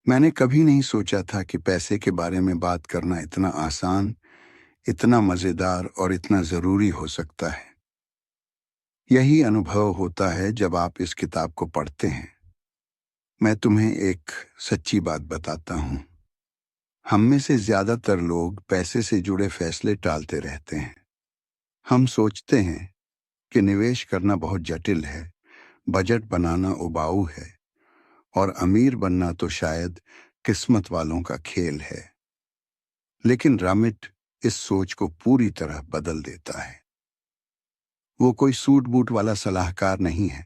मैंने कभी नहीं सोचा था कि पैसे के बारे में बात करना इतना आसान, इतना मज़ेदार और इतना ज़रूरी हो सकता है। यही अनुभव होता है जब आप इस किताब को पढ़ते हैं। मैं तुम्हें एक सच्ची बात बताता हूँ। हम में से ज़्यादातर लोग पैसे से जुड़े फैसले टालते रहते हैं। हम सोचते हैं कि निवेश करना बहुत जटिल है, बजट बनाना उबाऊ है और अमीर बनना तो शायद किस्मत वालों का खेल है। लेकिन रामिट इस सोच को पूरी तरह बदल देता है। वो कोई सूट बूट वाला सलाहकार नहीं है,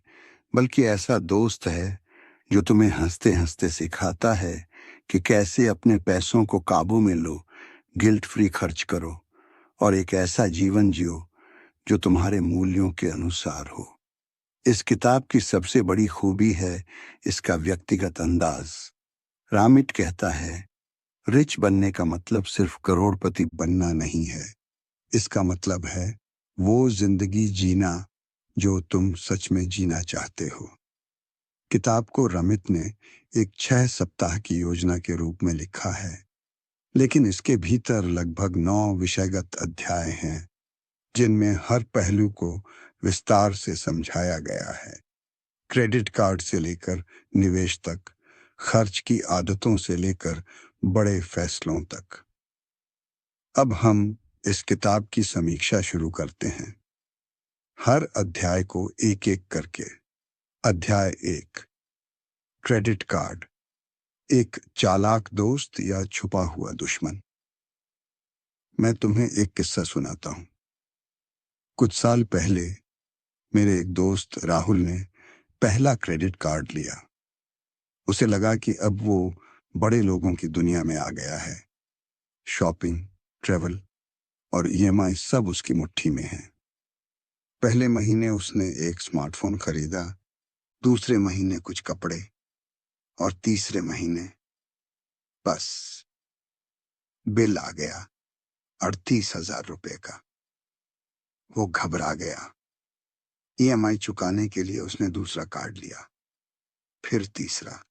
बल्कि ऐसा दोस्त है जो तुम्हें हंसते हंसते सिखाता है कि कैसे अपने पैसों को काबू में लो, गिल्ट फ्री खर्च करो और एक ऐसा जीवन जियो जो तुम्हारे मूल्यों के अनुसार हो। इस किताब की सबसे बड़ी खूबी है इसका व्यक्तिगत अंदाज। रामिट कहता है, रिच बनने का मतलब सिर्फ करोड़पति बनना नहीं है। इसका मतलब है वो जिंदगी जीना जो तुम सच में जीना चाहते हो। किताब को रमित ने एक 6 सप्ताह की योजना के रूप में लिखा है, लेकिन इसके भीतर लगभग 9 विषयगत अध्याय हैं जिनमें हर पहलू को विस्तार से समझाया गया है। क्रेडिट कार्ड से लेकर निवेश तक, खर्च की आदतों से लेकर बड़े फैसलों तक। अब हम इस किताब की समीक्षा शुरू करते हैं, हर अध्याय को एक एक करके। अध्याय 1, क्रेडिट कार्ड, एक चालाक दोस्त या छुपा हुआ दुश्मन। मैं तुम्हें एक किस्सा सुनाता हूँ। कुछ साल पहले मेरे एक दोस्त राहुल ने पहला क्रेडिट कार्ड लिया। उसे लगा कि अब वो बड़े लोगों की दुनिया में आ गया है। शॉपिंग, ट्रैवल और ईएमआई सब उसकी मुट्ठी में है। पहले महीने उसने एक स्मार्टफोन खरीदा, दूसरे महीने कुछ कपड़े और तीसरे महीने बस बिल आ गया, 38,000 रुपए का। वो घबरा गया। ईएमआई चुकाने के लिए उसने दूसरा कार्ड लिया, फिर तीसरा,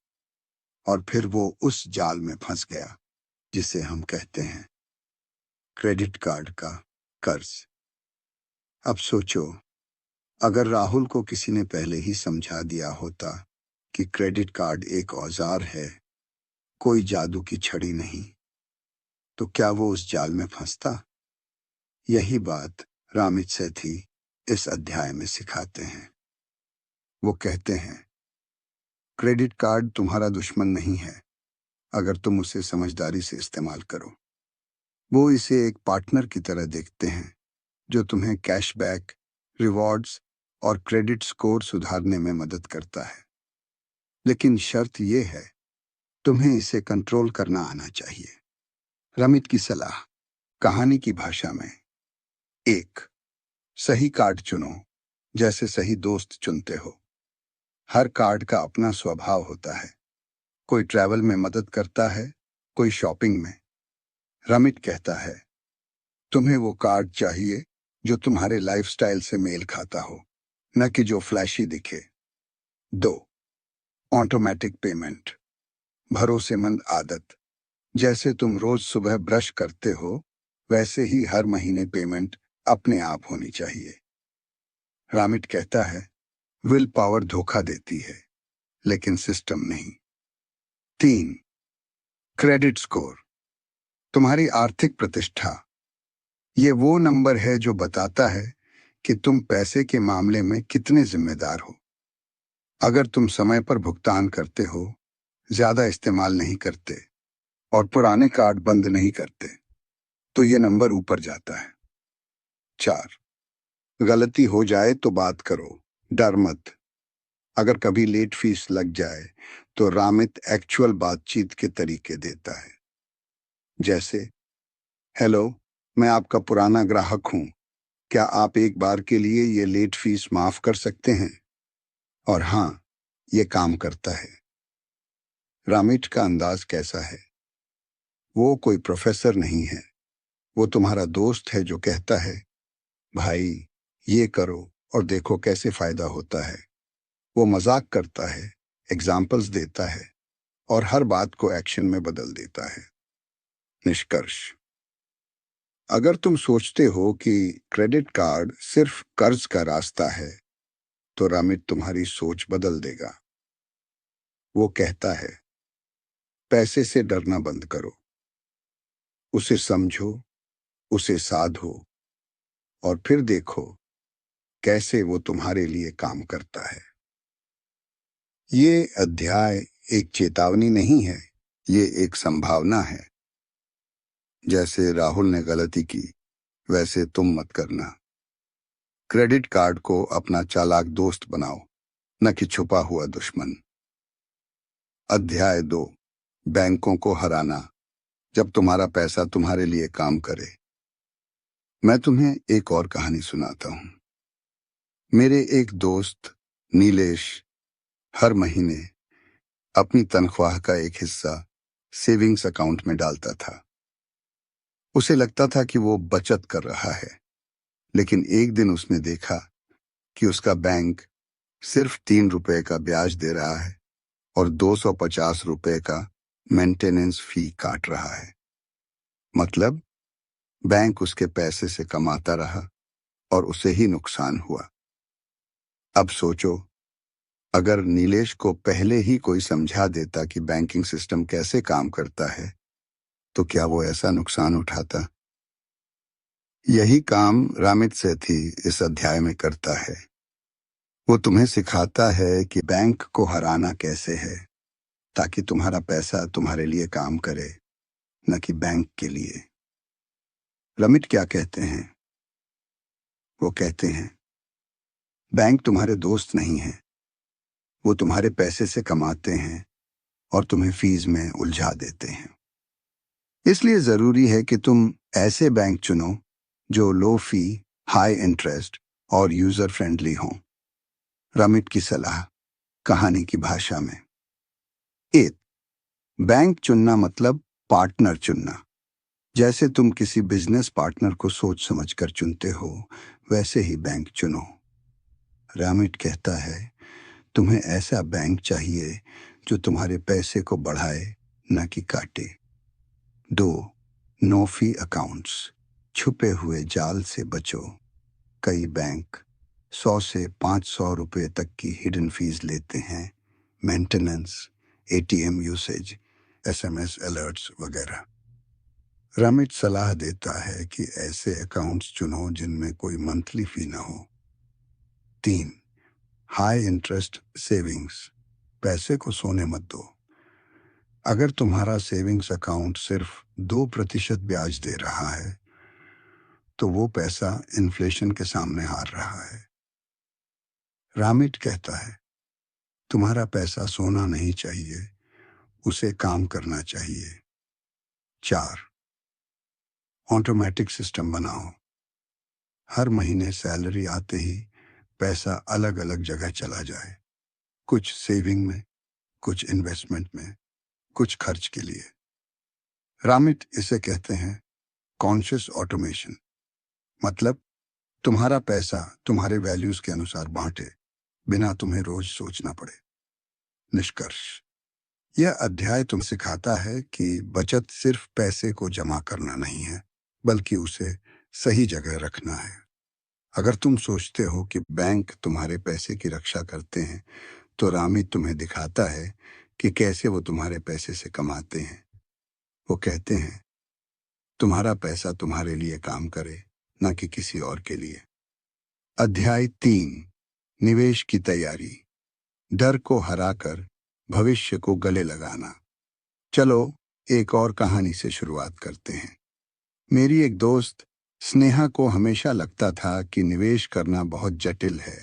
और फिर वो उस जाल में फंस गया जिसे हम कहते हैं क्रेडिट कार्ड का कर्ज। अब सोचो, अगर राहुल को किसी ने पहले ही समझा दिया होता कि क्रेडिट कार्ड एक औजार है, कोई जादू की छड़ी नहीं, तो क्या वो उस जाल में फंसता? यही बात रामित सेठी इस अध्याय में सिखाते हैं। वो कहते हैं, क्रेडिट कार्ड तुम्हारा दुश्मन नहीं है अगर तुम उसे समझदारी से इस्तेमाल करो। वो इसे एक पार्टनर की तरह देखते हैं जो तुम्हें कैशबैक, रिवॉर्ड्स और क्रेडिट स्कोर सुधारने में मदद करता है। लेकिन शर्त यह है, तुम्हें इसे कंट्रोल करना आना चाहिए। रमित की सलाह, कहानी की भाषा में। 1, सही कार्ड चुनो, जैसे सही दोस्त चुनते हो। हर कार्ड का अपना स्वभाव होता है। कोई ट्रैवल में मदद करता है, कोई शॉपिंग में। रमित कहता है, तुम्हें वो कार्ड चाहिए जो तुम्हारे लाइफस्टाइल से मेल खाता हो, न कि जो फ्लैशी दिखे। 2, ऑटोमेटिक पेमेंट, भरोसेमंद आदत। जैसे तुम रोज सुबह ब्रश करते हो, वैसे ही हर महीने पेमेंट अपने आप होनी चाहिए। रामिट कहता है, विल पावर धोखा देती है, लेकिन सिस्टम नहीं। 3, क्रेडिट स्कोर, तुम्हारी आर्थिक प्रतिष्ठा। ये वो नंबर है जो बताता है कि तुम पैसे के मामले में कितने जिम्मेदार हो। अगर तुम समय पर भुगतान करते हो, ज्यादा इस्तेमाल नहीं करते और पुराने कार्ड बंद नहीं करते, तो ये नंबर ऊपर जाता है। 4, गलती हो जाए तो बात करो, डर मत। अगर कभी लेट फीस लग जाए तो रामित एक्चुअल बातचीत के तरीके देता है। जैसे, हेलो, मैं आपका पुराना ग्राहक हूं, क्या आप एक बार के लिए ये लेट फीस माफ कर सकते हैं? और हाँ, ये काम करता है। रामिट का अंदाज कैसा है? वो कोई प्रोफेसर नहीं है। वो तुम्हारा दोस्त है जो कहता है, भाई, ये करो और देखो कैसे फायदा होता है। वो मजाक करता है, एग्जाम्पल्स देता है, और हर बात को एक्शन में बदल देता है। निष्कर्ष: अगर तुम सोचते हो कि क्रेडिट कार्ड सिर्फ कर्ज का रास्ता है, तो रामित तुम्हारी सोच बदल देगा। वो कहता है, पैसे से डरना बंद करो, उसे समझो, उसे साधो, और फिर देखो कैसे वो तुम्हारे लिए काम करता है। ये अध्याय एक चेतावनी नहीं है, ये एक संभावना है। जैसे राहुल ने गलती की, वैसे तुम मत करना। क्रेडिट कार्ड को अपना चालाक दोस्त बनाओ, न कि छुपा हुआ दुश्मन। अध्याय 2: बैंकों को हराना जब तुम्हारा पैसा तुम्हारे लिए काम करे। मैं तुम्हें एक और कहानी सुनाता हूं। मेरे एक दोस्त नीलेश हर महीने अपनी तनख्वाह का एक हिस्सा सेविंग्स अकाउंट में डालता था। उसे लगता था कि वो बचत कर रहा है, लेकिन एक दिन उसने देखा कि उसका बैंक सिर्फ 3 रुपए का ब्याज दे रहा है और 250 रुपए का मेंटेनेंस फी काट रहा है। मतलब बैंक उसके पैसे से कमाता रहा और उसे ही नुकसान हुआ। अब सोचो, अगर नीलेश को पहले ही कोई समझा देता कि बैंकिंग सिस्टम कैसे काम करता है, तो क्या वो ऐसा नुकसान उठाता? यही काम रामित सेठी इस अध्याय में करता है। वो तुम्हें सिखाता है कि बैंक को हराना कैसे है, ताकि तुम्हारा पैसा तुम्हारे लिए काम करे, न कि बैंक के लिए। रमित क्या कहते हैं? वो कहते हैं, बैंक तुम्हारे दोस्त नहीं है, वो तुम्हारे पैसे से कमाते हैं और तुम्हें फीस में उलझा देते हैं। इसलिए जरूरी है कि तुम ऐसे बैंक चुनो जो लो फी, हाई इंटरेस्ट और यूजर फ्रेंडली हों। रमित की सलाह कहानी की भाषा में। 1. बैंक चुनना मतलब पार्टनर चुनना। जैसे तुम किसी बिजनेस पार्टनर को सोच समझकर चुनते हो, वैसे ही बैंक चुनो। रामिट कहता है, तुम्हें ऐसा बैंक चाहिए जो तुम्हारे पैसे को बढ़ाए, न कि काटे। 2. No fee accounts. छुपे हुए जाल से बचो। कई बैंक 100 से 500 रुपए तक की हिडन फीस लेते हैं, maintenance, ATM usage, SMS alerts वगैरह। रमित सलाह देता है कि ऐसे अकाउंट्स चुनो जिनमें कोई मंथली फी ना हो। 3. High interest savings. पैसे को सोने मत दो। अगर तुम्हारा सेविंग्स अकाउंट सिर्फ 2% ब्याज दे रहा है, तो वो पैसा इन्फ्लेशन के सामने हार रहा है। रामिट कहता है, तुम्हारा पैसा सोना नहीं चाहिए, उसे काम करना चाहिए। 4. ऑटोमेटिक सिस्टम बनाओ। हर महीने सैलरी आते ही पैसा अलग अलग जगह चला जाए, कुछ सेविंग में, कुछ इन्वेस्टमेंट में, कुछ खर्च के लिए। रामिट इसे कहते हैं कॉन्शियस ऑटोमेशन। मतलब तुम्हारा पैसा तुम्हारे वैल्यूज के अनुसार बांटे, बिना तुम्हें रोज सोचना पड़े। निष्कर्ष: यह अध्याय तुम सिखाता है कि बचत सिर्फ पैसे को जमा करना नहीं है, बल्कि उसे सही जगह रखना है। अगर तुम सोचते हो कि बैंक तुम्हारे पैसे की रक्षा करते हैं, तो रामित तुम्हें दिखाता है कि कैसे वो तुम्हारे पैसे से कमाते हैं। वो कहते हैं, तुम्हारा पैसा तुम्हारे लिए काम करे, न कि किसी और के लिए। अध्याय 3: निवेश की तैयारी। डर को हराकर भविष्य को गले लगाना। चलो एक और कहानी से शुरुआत करते हैं। मेरी एक दोस्त स्नेहा को हमेशा लगता था कि निवेश करना बहुत जटिल है।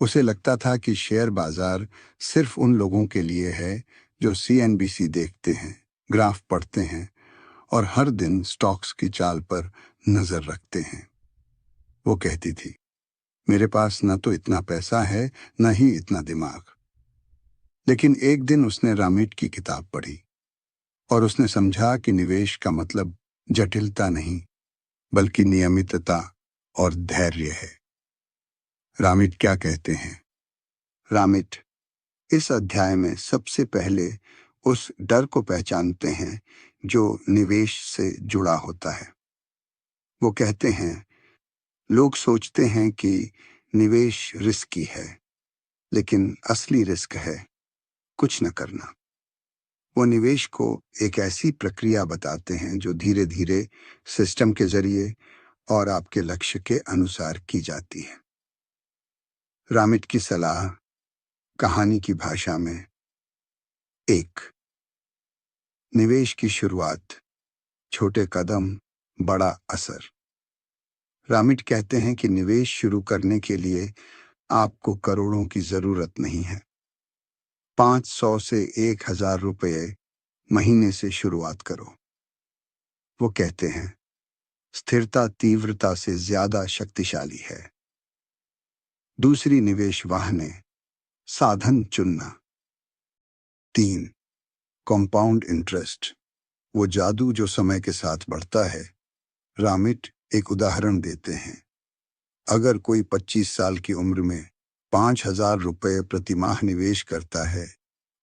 उसे लगता था कि शेयर बाजार सिर्फ उन लोगों के लिए है जो सीएनबीसी देखते हैं, ग्राफ पढ़ते हैं और हर दिन स्टॉक्स की चाल पर नजर रखते हैं। वो कहती थी, मेरे पास न तो इतना पैसा है, न ही इतना दिमाग। लेकिन एक दिन उसने रामिट की किताब पढ़ी और उसने समझा कि निवेश का मतलब जटिलता नहीं, बल्कि नियमितता और धैर्य है। रामिट क्या कहते हैं? रामिट इस अध्याय में सबसे पहले उस डर को पहचानते हैं जो निवेश से जुड़ा होता है। वो कहते हैं, लोग सोचते हैं कि निवेश रिस्की है, लेकिन असली रिस्क है कुछ न करना। वो निवेश को एक ऐसी प्रक्रिया बताते हैं जो धीरे धीरे सिस्टम के जरिए और आपके लक्ष्य के अनुसार की जाती है। रामिट की सलाह कहानी की भाषा में। एक, निवेश की शुरुआत, छोटे कदम, बड़ा असर। रामिट कहते हैं कि निवेश शुरू करने के लिए आपको करोड़ों की जरूरत नहीं है। 500 से 1000 रुपये महीने से शुरुआत करो। वो कहते हैं, स्थिरता तीव्रता से ज्यादा शक्तिशाली है। दूसरी निवेश वाहने, साधन चुनना। 3, कंपाउंड इंटरेस्ट, वो जादू जो समय के साथ बढ़ता है। रामिट एक उदाहरण देते हैं। अगर कोई 25 साल की उम्र में 5000 रुपये प्रति माह निवेश करता है,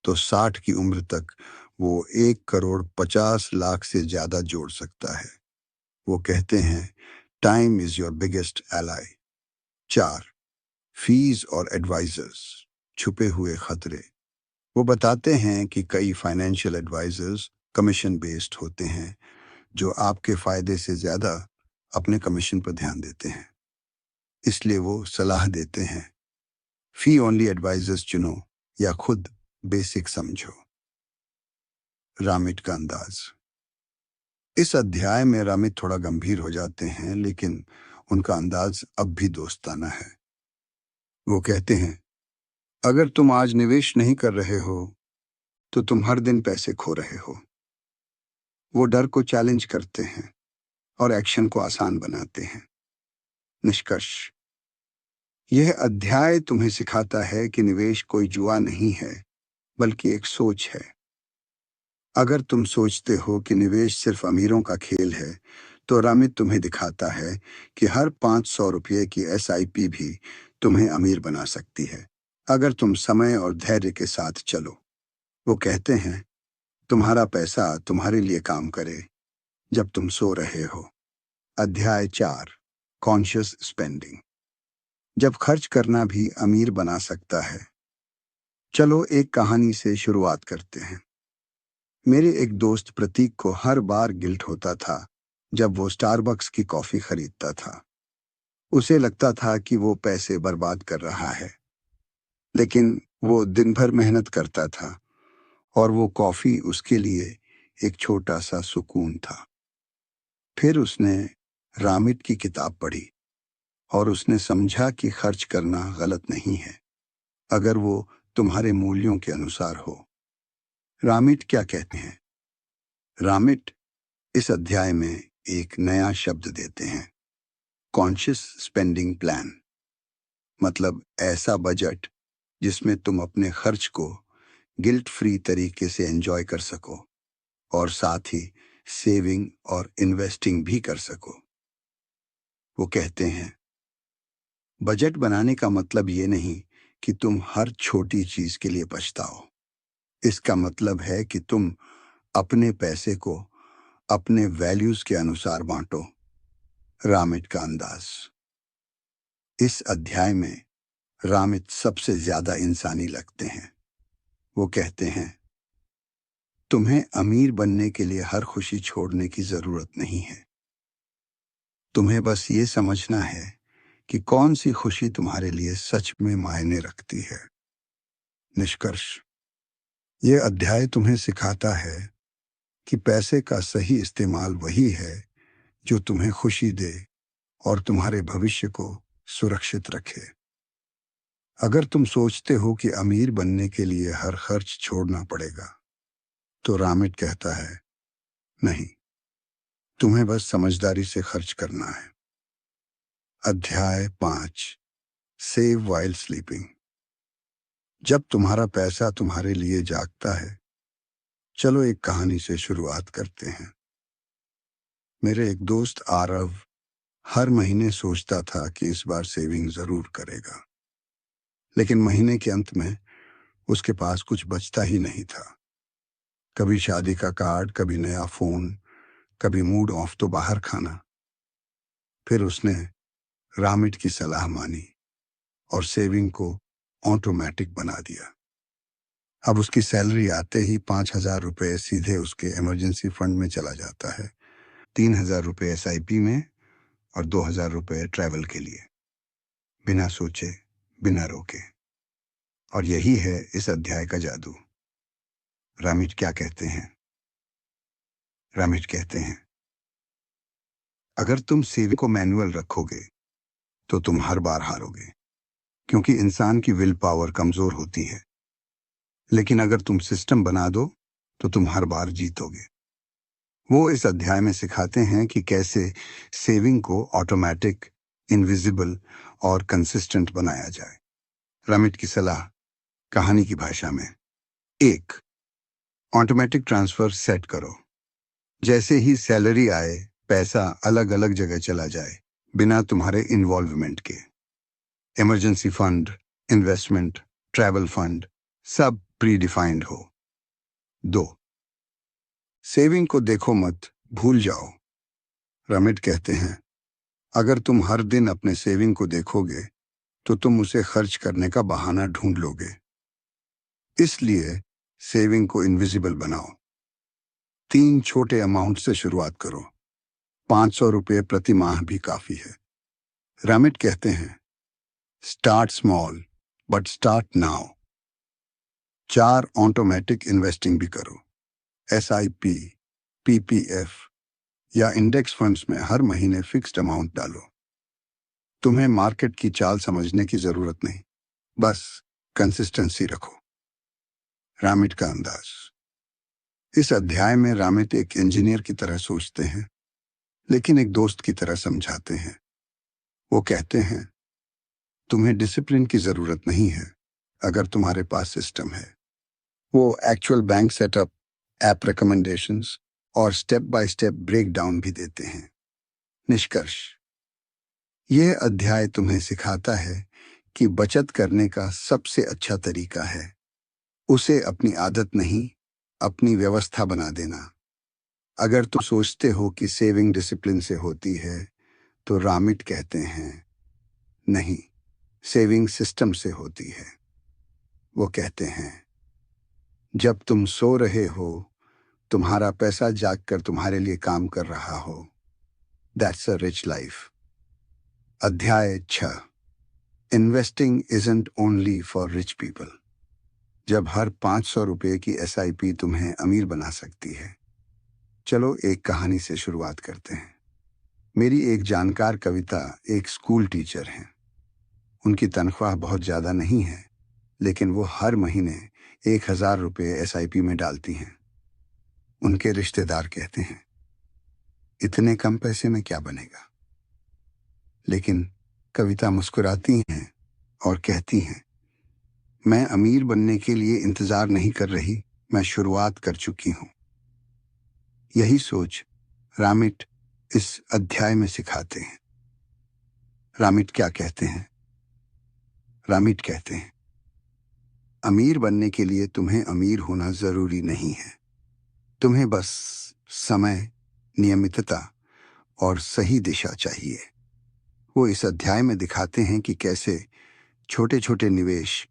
तो 60 की उम्र तक वो 1,50,00,000 से ज्यादा जोड़ सकता है। वो कहते हैं, time is your biggest ally. 4, fees और एडवाइजर्स, छुपे हुए खतरे। वो बताते हैं कि कई फाइनेंशियल एडवाइजर्स कमीशन बेस्ड होते हैं, जो आपके फायदे से ज्यादा अपने कमीशन पर ध्यान देते हैं। इसलिए वो सलाह देते हैं, फी ओनली एडवाइजर्स चुनो या खुद बेसिक समझो। रामिट का अंदाज। इस अध्याय में रामिट थोड़ा गंभीर हो जाते हैं, लेकिन उनका अंदाज अब भी दोस्ताना है। वो कहते हैं, अगर तुम आज निवेश नहीं कर रहे हो, तो तुम हर दिन पैसे खो रहे हो। वो डर को चैलेंज करते हैं और एक्शन को आसान बनाते हैं। निष्कर्ष, यह अध्याय तुम्हें सिखाता है कि निवेश कोई जुआ नहीं है, बल्कि एक सोच है। अगर तुम सोचते हो कि निवेश सिर्फ अमीरों का खेल है, तो रामित तुम्हें दिखाता है कि हर 500 रुपये की SIP भी तुम्हें अमीर बना सकती है, अगर तुम समय और धैर्य के साथ चलो। वो कहते हैं, तुम्हारा पैसा तुम्हारे लिए काम करे जब तुम सो रहे हो। अध्याय 4, कॉन्शियस स्पेंडिंग, जब खर्च करना भी अमीर बना सकता है। चलो एक कहानी से शुरुआत करते हैं। मेरे एक दोस्त प्रतीक को हर बार गिल्ट होता था जब वो स्टारबक्स की कॉफी खरीदता था। उसे लगता था कि वो पैसे बर्बाद कर रहा है, लेकिन वो दिन भर मेहनत करता था और वो कॉफी उसके लिए एक छोटा सा सुकून था। फिर उसने रामिट की किताब पढ़ी और उसने समझा कि खर्च करना गलत नहीं है, अगर वो तुम्हारे मूल्यों के अनुसार हो। रामिट क्या कहते हैं? रामिट इस अध्याय में एक नया शब्द देते हैं, कॉन्शियस स्पेंडिंग प्लान। मतलब ऐसा बजट जिसमें तुम अपने खर्च को गिल्ट फ्री तरीके से एंजॉय कर सको और साथ ही सेविंग और इन्वेस्टिंग भी कर सको। वो कहते हैं, बजट बनाने का मतलब ये नहीं कि तुम हर छोटी चीज के लिए पछताओ। इसका मतलब है कि तुम अपने पैसे को अपने वैल्यूज के अनुसार बांटो। रामिट का अंदाज। इस अध्याय में रामित सबसे ज्यादा इंसानी लगते हैं। वो कहते हैं, तुम्हें अमीर बनने के लिए हर खुशी छोड़ने की जरूरत नहीं है। तुम्हें बस ये समझना है कि कौन सी खुशी तुम्हारे लिए सच में मायने रखती है। निष्कर्ष, ये अध्याय तुम्हें सिखाता है कि पैसे का सही इस्तेमाल वही है जो तुम्हें खुशी दे और तुम्हारे भविष्य को सुरक्षित रखे। अगर तुम सोचते हो कि अमीर बनने के लिए हर खर्च छोड़ना पड़ेगा, तो रामिट कहता है, नहीं, तुम्हें बस समझदारी से खर्च करना है। अध्याय 5, सेव वाइल स्लीपिंग, जब तुम्हारा पैसा तुम्हारे लिए जागता है। चलो एक कहानी से शुरुआत करते हैं। मेरे एक दोस्त आरव हर महीने सोचता था कि इस बार सेविंग जरूर करेगा, लेकिन महीने के अंत में उसके पास कुछ बचता ही नहीं था। कभी शादी का कार्ड, कभी नया फोन, कभी मूड ऑफ तो बाहर खाना। फिर उसने रामिट की सलाह मानी और सेविंग को ऑटोमेटिक बना दिया। अब उसकी सैलरी आते ही 5,000 रुपये सीधे उसके इमरजेंसी फंड में चला जाता है, 3,000 रुपये SIP में और 2,000 रुपये ट्रैवल के लिए, बिना सोचे, बिना रोके। और यही है इस अध्याय का जादू। रामिट क्या कहते हैं? रामिट कहते हैं, अगर तुम सेविंग को मैनुअल रखोगे तो तुम हर बार हारोगे, क्योंकि इंसान की विल पावर कमजोर होती है। लेकिन अगर तुम सिस्टम बना दो तो तुम हर बार जीतोगे। वो इस अध्याय में सिखाते हैं कि कैसे सेविंग को ऑटोमेटिक, इनविजिबल और कंसिस्टेंट बनाया जाए। रामिट की सलाह कहानी की भाषा में। 1. ऑटोमेटिक ट्रांसफर सेट करो। जैसे ही सैलरी आए, पैसा अलग अलग जगह चला जाए, बिना तुम्हारे इन्वॉल्वमेंट के। Emergency fund, investment, travel fund, सब प्री डिफाइंड हो। 2. सेविंग को देखो मत, भूल जाओ। रामिट कहते हैं, अगर तुम हर दिन अपने सेविंग को देखोगे तो तुम उसे खर्च करने का बहाना ढूंढ लोगे। इसलिए सेविंग को इनविजिबल बनाओ। 3 छोटे अमाउंट से शुरुआत करो। 500 रुपये प्रति माह भी काफी है। रामिट कहते हैं, start small but start now. 4 automatic investing भी करो। SIP, PPF या इंडेक्स फंड्स में हर महीने फिक्स्ड अमाउंट डालो। तुम्हें मार्केट की चाल समझने की जरूरत नहीं, बस कंसिस्टेंसी रखो। रामिट का अंदाज। इस अध्याय में रामिट एक इंजीनियर की तरह सोचते हैं, लेकिन एक दोस्त की तरह समझाते हैं। वो कहते हैं, तुम्हें डिसिप्लिन की जरूरत नहीं है अगर तुम्हारे पास सिस्टम है। वो actual bank setup, app recommendations और step by step break down भी देते हैं। निष्कर्ष, यह अध्याय तुम्हें सिखाता है कि बचत करने का सबसे अच्छा तरीका है उसे अपनी आदत नहीं, अपनी व्यवस्था बना देना। अगर तुम सोचते हो कि सेविंग डिसिप्लिन से होती है, तो रामिट कहते हैं, नहीं, सेविंग सिस्टम से होती है। वो कहते हैं, जब तुम सो रहे हो, तुम्हारा पैसा जागकर तुम्हारे लिए काम कर रहा हो। That's a rich life. अध्याय 6। Investing isn't only for rich people. जब हर 500 रुपये की SIP तुम्हें अमीर बना सकती है। चलो एक कहानी से शुरुआत करते हैं। मेरी एक जानकार कविता एक स्कूल टीचर हैं। उनकी तनख्वाह बहुत ज़्यादा नहीं है, लेकिन वो हर महीने 1,000 रुपये SIP में डालती हैं। उनके रिश्तेदार कहते हैं, इतने कम पैसे में क्या बनेगा? लेकिन कविता मुस्कुराती हैं और कहती हैं, मैं अमीर बनने के लिए इंतजार नहीं कर रही, मैं शुरुआत कर चुकी हूं। यही सोच रामिट इस अध्याय में सिखाते हैं। रामिट क्या कहते हैं? रामिट कहते हैं, अमीर बनने के लिए तुम्हें अमीर होना जरूरी नहीं है। तुम्हें बस समय, नियमितता और सही दिशा चाहिए। वो इस अध्याय में दिखाते हैं कि कैसे छोटे छोटे निवेश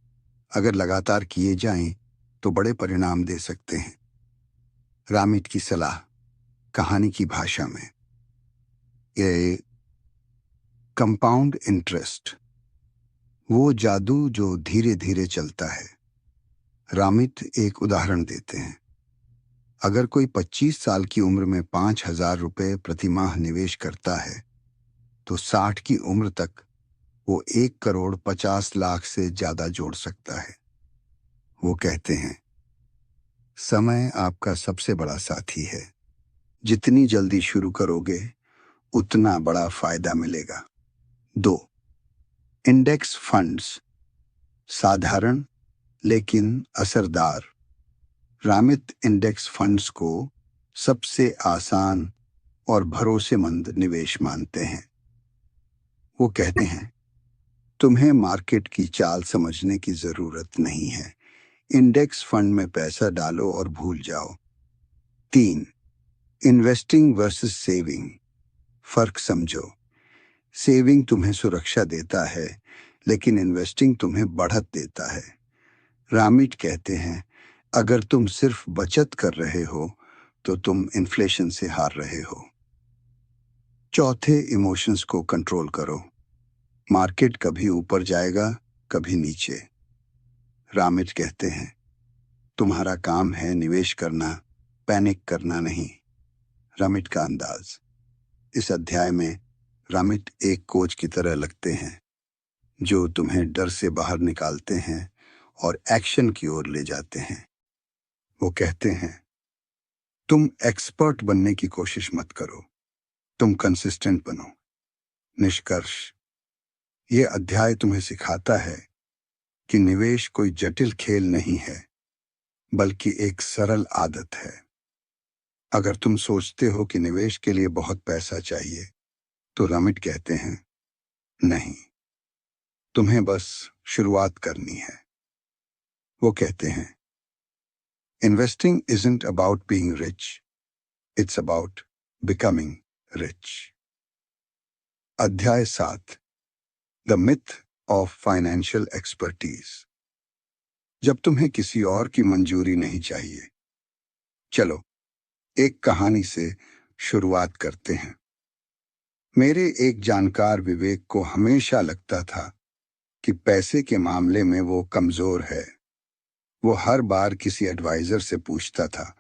अगर लगातार किए जाएं तो बड़े परिणाम दे सकते हैं। रामिट की सलाह कहानी की भाषा में। ये कंपाउंड इंटरेस्ट, वो जादू जो धीरे धीरे चलता है। रामिट एक उदाहरण देते हैं। अगर कोई 25 साल की उम्र में 5,000 रुपये प्रति माह निवेश करता है, तो 60 की उम्र तक वो 1,50,00,000 से ज्यादा जोड़ सकता है। वो कहते हैं, समय आपका सबसे बड़ा साथी है। जितनी जल्दी शुरू करोगे, उतना बड़ा फायदा मिलेगा। 2. इंडेक्स फंड्स, साधारण लेकिन असरदार। रामित इंडेक्स फंड्स को सबसे आसान और भरोसेमंद निवेश मानते हैं। वो कहते हैं, तुम्हें मार्केट की चाल समझने की जरूरत नहीं है। इंडेक्स फंड में पैसा डालो और भूल जाओ। 3. Investing versus saving. फर्क समझो। सेविंग तुम्हें सुरक्षा देता है, लेकिन इन्वेस्टिंग तुम्हें बढ़त देता है। रामिट कहते हैं, अगर तुम सिर्फ बचत कर रहे हो तो तुम इन्फ्लेशन से हार रहे हो। चौथे, इमोशंस को कंट्रोल करो। मार्केट कभी ऊपर जाएगा, कभी नीचे। रामिट कहते हैं, तुम्हारा काम है निवेश करना, पैनिक करना नहीं। रामिट का अंदाज। इस अध्याय में रामिट एक कोच की तरह लगते हैं, जो तुम्हें डर से बाहर निकालते हैं और एक्शन की ओर ले जाते हैं। वो कहते हैं, तुम एक्सपर्ट बनने की कोशिश मत करो, तुम कंसिस्टेंट बनो। निष्कर्ष, ये अध्याय तुम्हें सिखाता है कि निवेश कोई जटिल खेल नहीं है, बल्कि एक सरल आदत है। अगर तुम सोचते हो कि निवेश के लिए बहुत पैसा चाहिए, तो रामिट कहते हैं, नहीं, तुम्हें बस शुरुआत करनी है। वो कहते हैं, investing isn't about being rich, it's about becoming rich. अध्याय 7, the myth of financial expertise. जब तुम्हें किसी और की मंजूरी नहीं चाहिए। चलो एक कहानी से शुरुआत करते हैं। मेरे एक जानकार विवेक को हमेशा लगता था कि पैसे के मामले में वो कमजोर है। वो हर बार किसी एडवाइजर से पूछता था,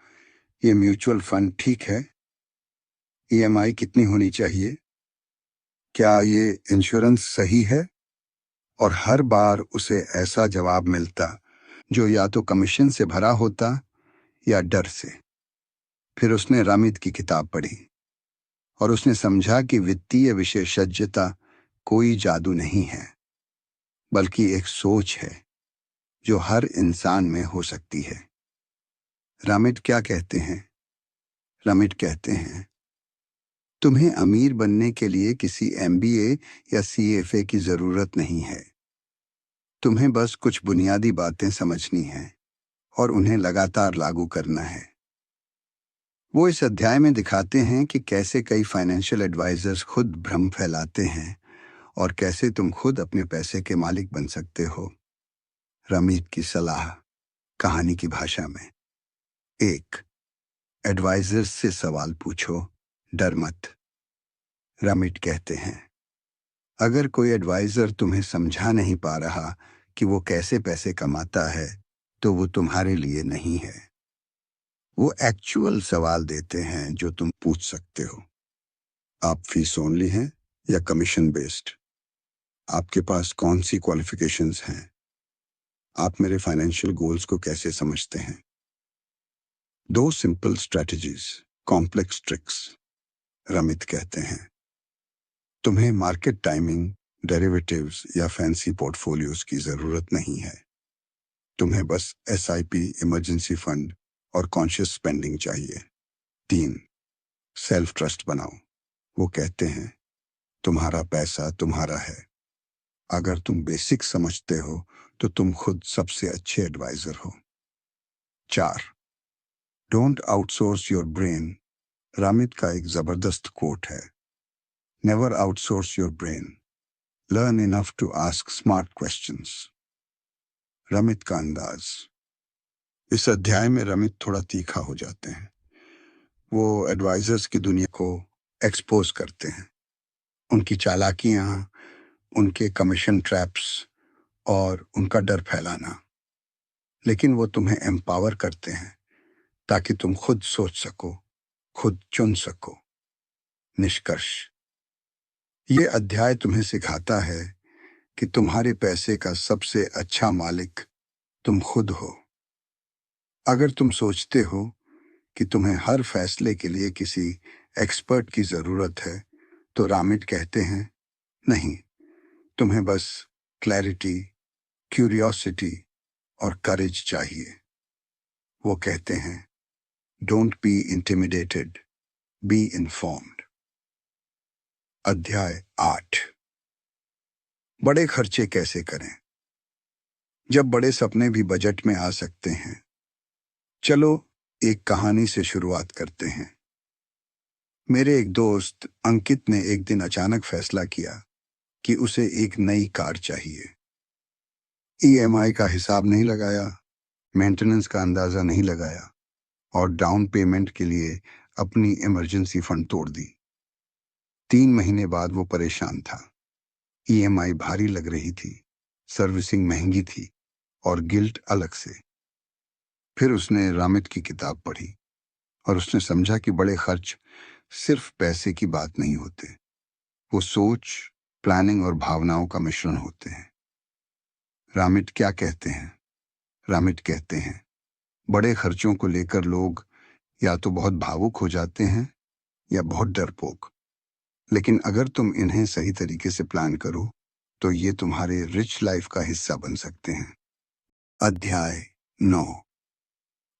ये म्यूचुअल फंड ठीक है? ईएमआई कितनी होनी चाहिए? क्या ये इंश्योरेंस सही है? और हर बार उसे ऐसा जवाब मिलता जो या तो कमीशन से भरा होता या डर से। फिर उसने रामित की किताब पढ़ी और उसने समझा कि वित्तीय विशेषज्ञता कोई जादू नहीं है, बल्कि एक सोच है जो हर इंसान में हो सकती है। रामित क्या कहते हैं? रामित कहते हैं, तुम्हें अमीर बनने के लिए किसी एमबीए या सीएफए की जरूरत नहीं है। तुम्हें बस कुछ बुनियादी बातें समझनी हैं और उन्हें लगातार लागू करना है। वो इस अध्याय में दिखाते हैं कि कैसे कई फाइनेंशियल एडवाइजर्स खुद भ्रम फैलाते हैं और कैसे तुम खुद अपने पैसे के मालिक बन सकते हो। रामित की सलाह कहानी की भाषा में। 1. एडवाइजर्स से सवाल पूछो, डर मत। रामिट कहते हैं, अगर कोई एडवाइजर तुम्हें समझा नहीं पा रहा कि वो कैसे पैसे कमाता है, तो वो तुम्हारे लिए नहीं है। वो एक्चुअल सवाल देते हैं जो तुम पूछ सकते हो। आप फीस ओनली हैं या कमीशन बेस्ड? आपके पास कौन सी क्वालिफिकेशंस हैं? आप मेरे फाइनेंशियल गोल्स को कैसे समझते हैं? 2 सिंपल स्ट्रेटजीज, कॉम्प्लेक्स ट्रिक्स। रामित कहते हैं, तुम्हें मार्केट टाइमिंग, डेरिवेटिव्स या फैंसी पोर्टफोलियोज की जरूरत नहीं है। तुम्हें बस एसआईपी, इमरजेंसी फंड और कॉन्शियस स्पेंडिंग चाहिए। 3. सेल्फ ट्रस्ट बनाओ। वो कहते हैं, तुम्हारा पैसा तुम्हारा है। अगर तुम बेसिक समझते हो तो तुम खुद सबसे अच्छे एडवाइजर हो। 4. Don't outsource your brain. Ramit का एक जबरदस्त कोट है, never outsource your brain, learn enough to ask smart questions. Ramit का अंदाज। इस अध्याय में रामित थोड़ा तीखा हो जाते हैं। वो एडवाइजर्स की दुनिया को एक्सपोज करते हैं, उनकी चालाकियां, उनके कमीशन ट्रैप्स और उनका डर फैलाना। लेकिन वो तुम्हें एम्पावर करते हैं ताकि तुम खुद सोच सको, खुद चुन सको। निष्कर्ष, ये अध्याय तुम्हें सिखाता है कि तुम्हारे पैसे का सबसे अच्छा मालिक तुम खुद हो। अगर तुम सोचते हो कि तुम्हें हर फैसले के लिए किसी एक्सपर्ट की जरूरत है, तो रामिट कहते हैं, नहीं, तुम्हें बस क्लैरिटी, क्यूरियोसिटी और करेज चाहिए। वो कहते हैं, don't be intimidated, be informed. अध्याय 8, बड़े खर्चे कैसे करें जब बड़े सपने भी बजट में आ सकते हैं। चलो एक कहानी से शुरुआत करते हैं। मेरे एक दोस्त अंकित ने एक दिन अचानक फैसला किया कि उसे एक नई कार चाहिए। ईएमआई का हिसाब नहीं लगाया, मेंटेनेंस का अंदाजा नहीं लगाया और डाउन पेमेंट के लिए अपनी इमरजेंसी फंड तोड़ दी। 3 महीने बाद वो परेशान था। ईएमआई भारी लग रही थी, सर्विसिंग महंगी थी और गिल्ट अलग से। फिर उसने रामित की किताब पढ़ी और उसने समझा कि बड़े खर्च सिर्फ पैसे की बात नहीं होते। वो सोच, प्लानिंग और भावनाओं का मिश्रण होते हैं। रामिट क्या कहते हैं? रामिट कहते हैं, बड़े खर्चों को लेकर लोग या तो बहुत भावुक हो जाते हैं या बहुत डरपोक। लेकिन अगर तुम इन्हें सही तरीके से प्लान करो तो ये तुम्हारे रिच लाइफ का हिस्सा बन सकते हैं। अध्याय 9,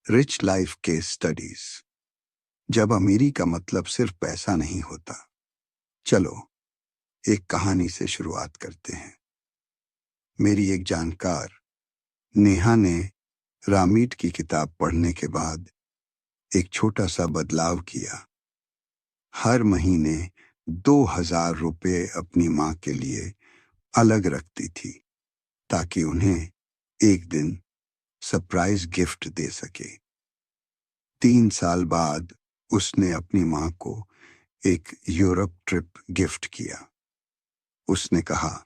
रिच लाइफ केस स्टडीज। जब अमीरी का मतलब सिर्फ पैसा नहीं होता। चलो एक कहानी से शुरुआत करते हैं। मेरी एक जानकार नेहा ने रामिट की किताब पढ़ने के बाद एक छोटा सा बदलाव किया। हर महीने 2,000 रुपये अपनी माँ के लिए अलग रखती थी ताकि उन्हें एक दिन सरप्राइज गिफ्ट दे सके। 3 साल बाद उसने अपनी माँ को एक यूरोप ट्रिप गिफ्ट किया। उसने कहा,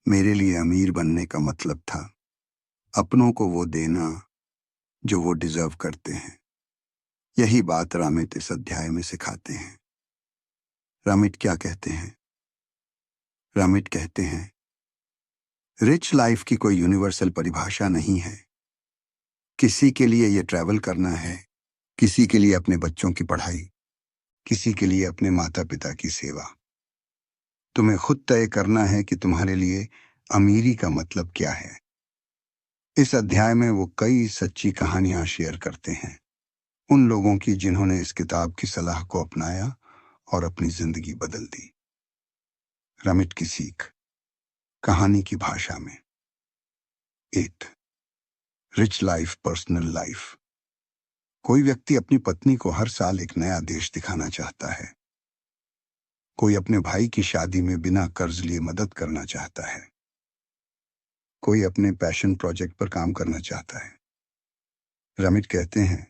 मेरे लिए अमीर बनने का मतलब था अपनों को वो देना जो वो डिजर्व करते हैं। यही बात रामित इस अध्याय में सिखाते हैं। रामिट क्या कहते हैं? रामिट कहते हैं, रिच लाइफ की कोई यूनिवर्सल परिभाषा नहीं है। किसी के लिए ये ट्रैवल करना है, किसी के लिए अपने बच्चों की पढ़ाई, किसी के लिए अपने माता पिता की सेवा। तुम्हें खुद तय करना है कि तुम्हारे लिए अमीरी का मतलब क्या है। इस अध्याय में वो कई सच्ची कहानियां शेयर करते हैं, उन लोगों की जिन्होंने इस किताब की सलाह को अपनाया और अपनी जिंदगी बदल दी। रामिट की सीख, कहानी की भाषा में। 8, रिच लाइफ पर्सनल लाइफ। कोई व्यक्ति अपनी पत्नी को हर साल एक नया देश दिखाना चाहता है। कोई अपने भाई की शादी में बिना कर्ज लिए मदद करना चाहता है। कोई अपने पैशन प्रोजेक्ट पर काम करना चाहता है। रामिट कहते हैं,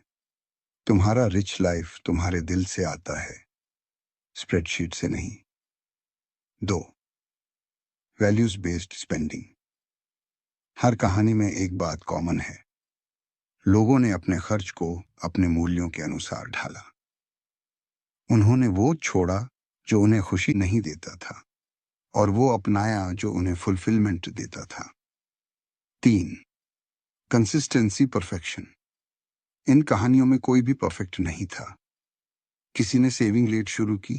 तुम्हारा रिच लाइफ तुम्हारे दिल से आता है, स्प्रेडशीट से नहीं। 2, वैल्यूज बेस्ड स्पेंडिंग। हर कहानी में एक बात कॉमन है। लोगों ने अपने खर्च को अपने मूल्यों के अनुसार ढाला। उन्होंने वो छोड़ा जो उन्हें खुशी नहीं देता था और वो अपनाया जो उन्हें फुलफिलमेंट देता था। 3, कंसिस्टेंसी परफेक्शन। इन कहानियों में कोई भी परफेक्ट नहीं था। किसी ने सेविंग लेट शुरू की,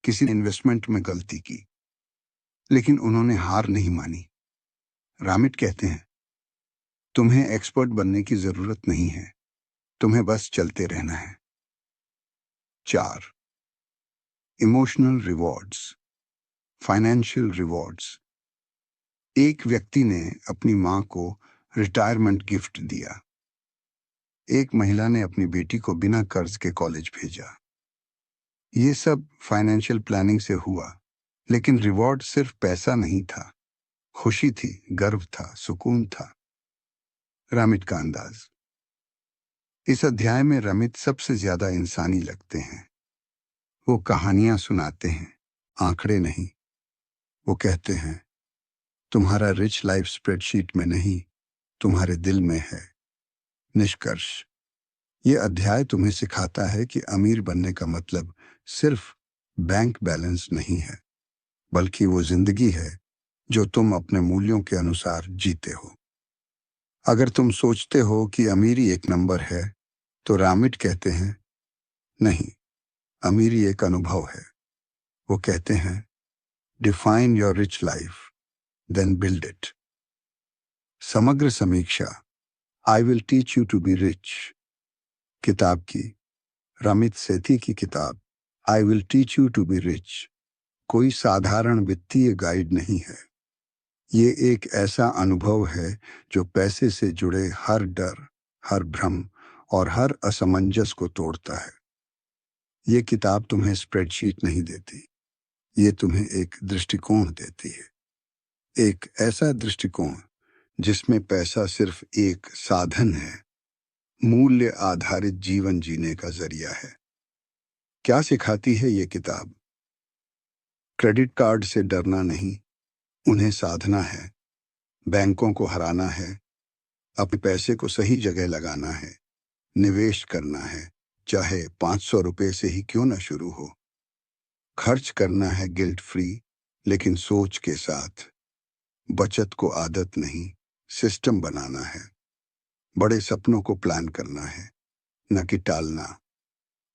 किसी ने इन्वेस्टमेंट में गलती की, लेकिन उन्होंने हार नहीं मानी। रामिट कहते हैं, तुम्हें एक्सपर्ट बनने की जरूरत नहीं है, तुम्हें बस चलते रहना है। 4, इमोशनल रिवॉर्ड्स, फाइनेंशियल रिवॉर्ड्स। एक व्यक्ति ने अपनी माँ को रिटायरमेंट गिफ्ट दिया। एक महिला ने अपनी बेटी को बिना कर्ज के कॉलेज भेजा। ये सब फाइनेंशियल प्लानिंग से हुआ, लेकिन रिवॉर्ड सिर्फ पैसा नहीं था, खुशी थी, गर्व था, सुकून था। रामिट का अंदाज। इस अध्याय में रामित सबसे ज्यादा इंसानी लगते हैं। वो कहानियां सुनाते हैं, आंकड़े नहीं। वो कहते हैं, तुम्हारा रिच लाइफ स्प्रेडशीट में नहीं, तुम्हारे दिल में है। निष्कर्ष, ये अध्याय तुम्हें सिखाता है कि अमीर बनने का मतलब सिर्फ बैंक बैलेंस नहीं है, बल्कि वो जिंदगी है जो तुम अपने मूल्यों के अनुसार जीते हो। अगर तुम सोचते हो कि अमीरी एक नंबर है, तो रामिट कहते हैं, नहीं, अमीरी एक अनुभव है। वो कहते हैं, define your rich life, then build it. समग्र समीक्षा, I will teach you to be rich किताब की, रामित सेठी की किताब I will teach you to be rich कोई साधारण वित्तीय गाइड नहीं है। ये एक ऐसा अनुभव है जो पैसे से जुड़े हर डर, हर भ्रम और हर असमंजस को तोड़ता है। ये किताब तुम्हें स्प्रेडशीट नहीं देती, ये तुम्हें एक दृष्टिकोण देती है। एक ऐसा दृष्टिकोण जिसमें पैसा सिर्फ एक साधन है, मूल्य आधारित जीवन जीने का जरिया है। क्या सिखाती है ये किताब? क्रेडिट कार्ड से डरना नहीं, उन्हें साधना है। बैंकों को हराना है, अपने पैसे को सही जगह लगाना है। निवेश करना है, चाहे 500 रुपए से ही क्यों ना शुरू हो। खर्च करना है गिल्ट फ्री, लेकिन सोच के साथ। बचत को आदत नहीं, सिस्टम बनाना है। बड़े सपनों को प्लान करना है, न कि टालना।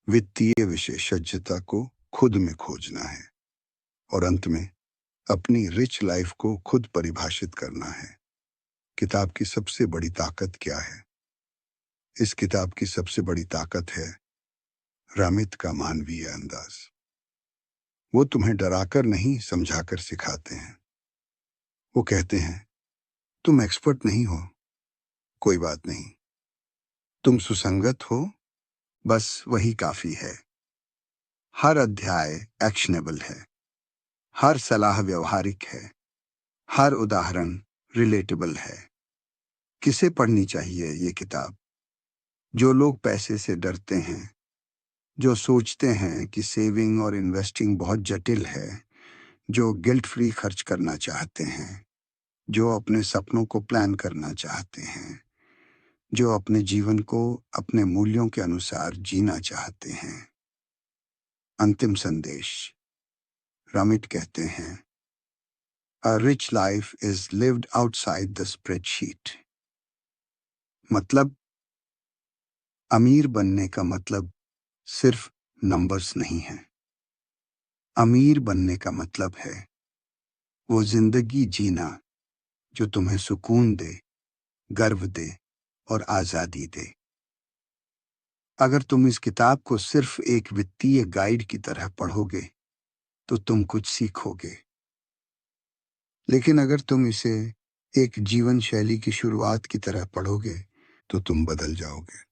वित्तीय विशेषज्ञता को खुद में खोजना है। और अंत में अपनी रिच लाइफ को खुद परिभाषित करना है। किताब की सबसे बड़ी ताकत क्या है? इस किताब की सबसे बड़ी ताकत है रामित का मानवीय अंदाज। वो तुम्हें डराकर नहीं, समझाकर सिखाते हैं। वो कहते हैं, तुम एक्सपर्ट नहीं हो, कोई बात नहीं। तुम सुसंगत हो, बस वही काफी है। हर अध्याय एक्शनेबल है, हर सलाह व्यवहारिक है, हर उदाहरण रिलेटेबल है। किसे पढ़नी चाहिए ये किताब? जो लोग पैसे से डरते हैं, जो सोचते हैं कि सेविंग और इन्वेस्टिंग बहुत जटिल है, जो गिल्ट फ्री खर्च करना चाहते हैं, जो अपने सपनों को प्लान करना चाहते हैं, जो अपने जीवन को अपने मूल्यों के अनुसार जीना चाहते हैं। अंतिम संदेश। रामिट कहते हैं, A rich life is lived outside the spreadsheet। मतलब अमीर बनने का मतलब सिर्फ नंबर्स नहीं है। अमीर बनने का मतलब है वो जिंदगी जीना जो तुम्हें सुकून दे, गर्व दे और आजादी दे। अगर तुम इस किताब को सिर्फ एक वित्तीय गाइड की तरह पढ़ोगे तो तुम कुछ सीखोगे, लेकिन अगर तुम इसे एक जीवन शैली की शुरुआत की तरह पढ़ोगे तो तुम बदल जाओगे।